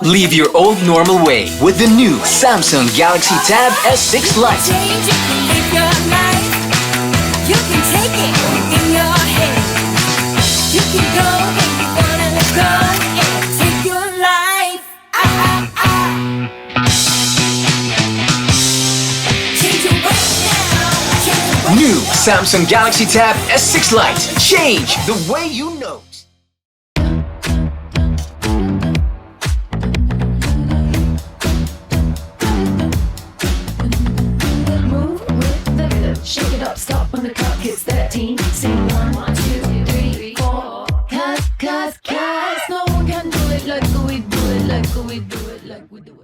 Leave your old normal way with the new Samsung Galaxy Tab S6 Lite. Change, you can live your life. You can take it in your head. You can go where you wanna go and take your life. Change your way now. Change your way. New Samsung Galaxy Tab S6 Lite. Change the way you know. Shake it up, stop when the clock hits 13. Sing 1, 2, 3, 4. Cause no one can do it like we do it, like we do it, like we do it.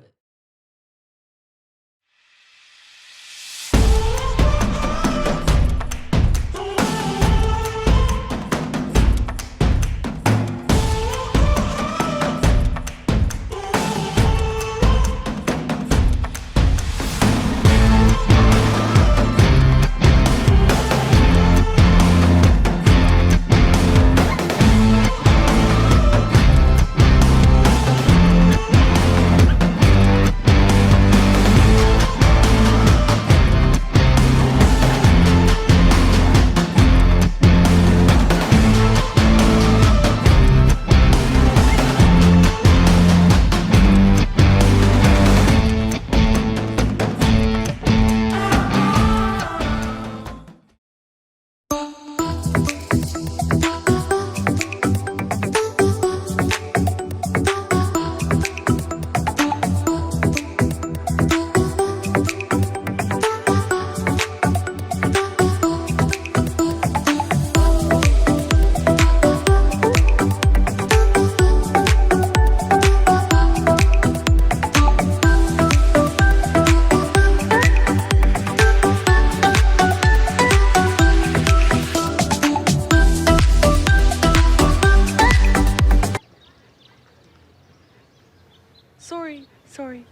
Sorry.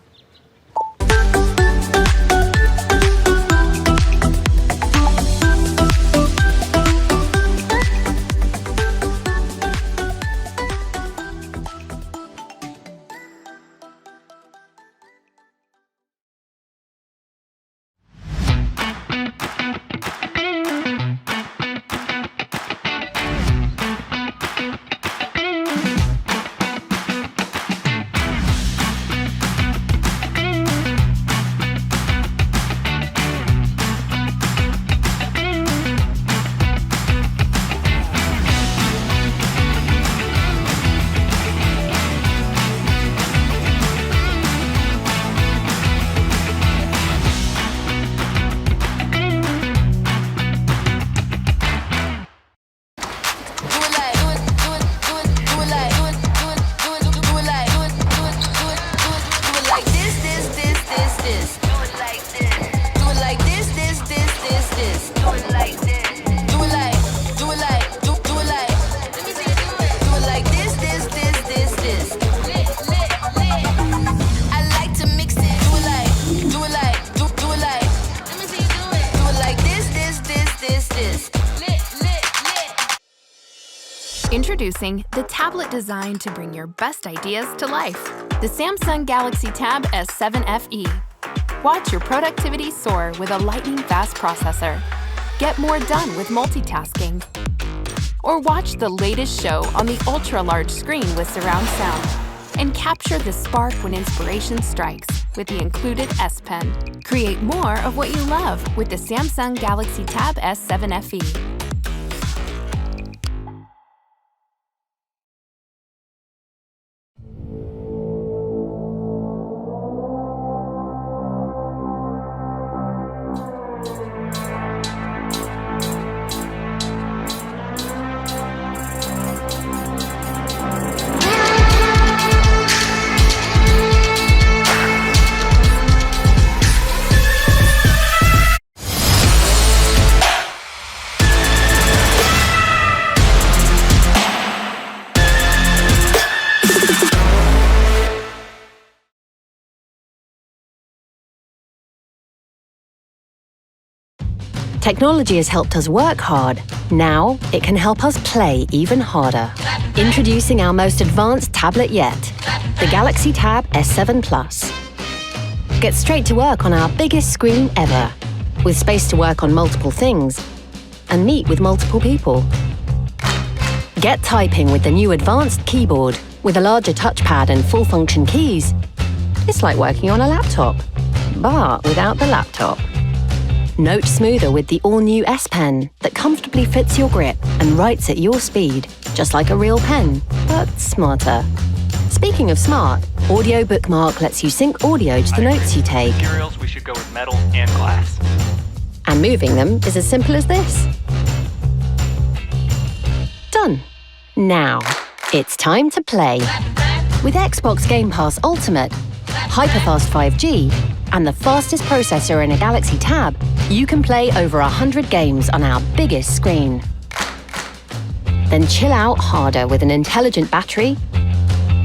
Introducing the tablet designed to bring your best ideas to life. The Samsung Galaxy Tab S7 FE. Watch your productivity soar with a lightning-fast processor. Get more done with multitasking. Or watch the latest show on the ultra-large screen with surround sound. And capture the spark when inspiration strikes with the included S Pen. Create more of what you love with the Samsung Galaxy Tab S7 FE. Technology has helped us work hard. Now, it can help us play even harder. Introducing our most advanced tablet yet, the Galaxy Tab S7 Plus. Get straight to work on our biggest screen ever, with space to work on multiple things and meet with multiple people. Get typing with the new advanced keyboard with a larger touchpad and full-function keys. It's like working on a laptop, but without the laptop. Note smoother with the all-new S Pen that comfortably fits your grip and writes at your speed, just like a real pen, but smarter. Speaking of smart, Audio Bookmark lets you sync audio to the notes you take. Materials, we should go with metal and glass. And moving them is as simple as this. Done. Now, it's time to play. With Xbox Game Pass Ultimate, hyperfast 5G, and the fastest processor in a Galaxy Tab, you can play over 100 games on our biggest screen. Then chill out harder with an intelligent battery,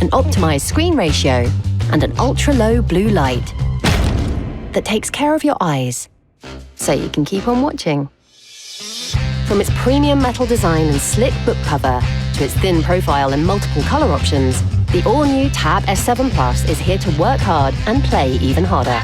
an optimized screen ratio, and an ultra-low blue light that takes care of your eyes, so you can keep on watching. From its premium metal design and slick book cover to its thin profile and multiple color options, the all-new Tab S7 Plus is here to work hard and play even harder.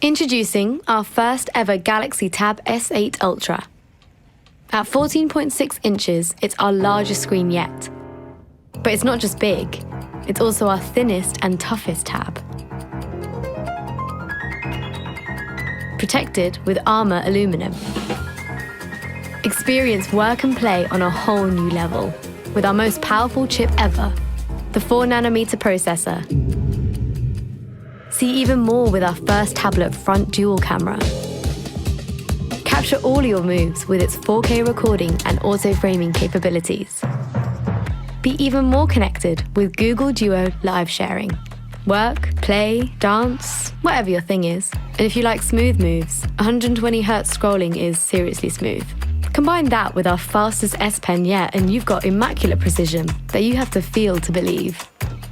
Introducing our first ever Galaxy Tab S8 Ultra. At 14.6 inches, it's our largest screen yet. But it's not just big, it's also our thinnest and toughest tab. Protected with Armor aluminum. Experience work and play on a whole new level with our most powerful chip ever, the 4nm processor. See even more with our first tablet front dual camera. Capture all your moves with its 4K recording and auto-framing capabilities. Be even more connected with Google Duo live sharing. Work, play, dance, whatever your thing is. And if you like smooth moves, 120Hz scrolling is seriously smooth. Combine that with our fastest S Pen yet and you've got immaculate precision that you have to feel to believe.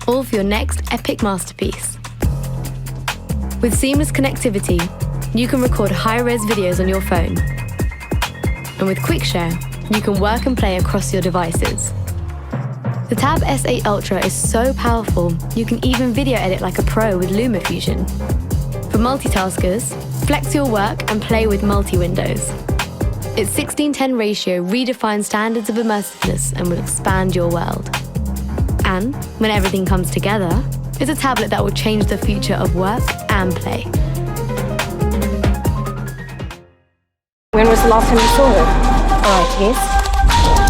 All for your next epic masterpiece. With seamless connectivity, you can record high-res videos on your phone. And with QuickShare, you can work and play across your devices. The Tab S8 Ultra is so powerful, you can even video edit like a pro with LumaFusion. For multitaskers, flex your work and play with multi-windows. Its 16:10 ratio redefines standards of immersiveness and will expand your world. And when everything comes together, it's a tablet that will change the future of work and play. When was the last time you saw her? 5 years.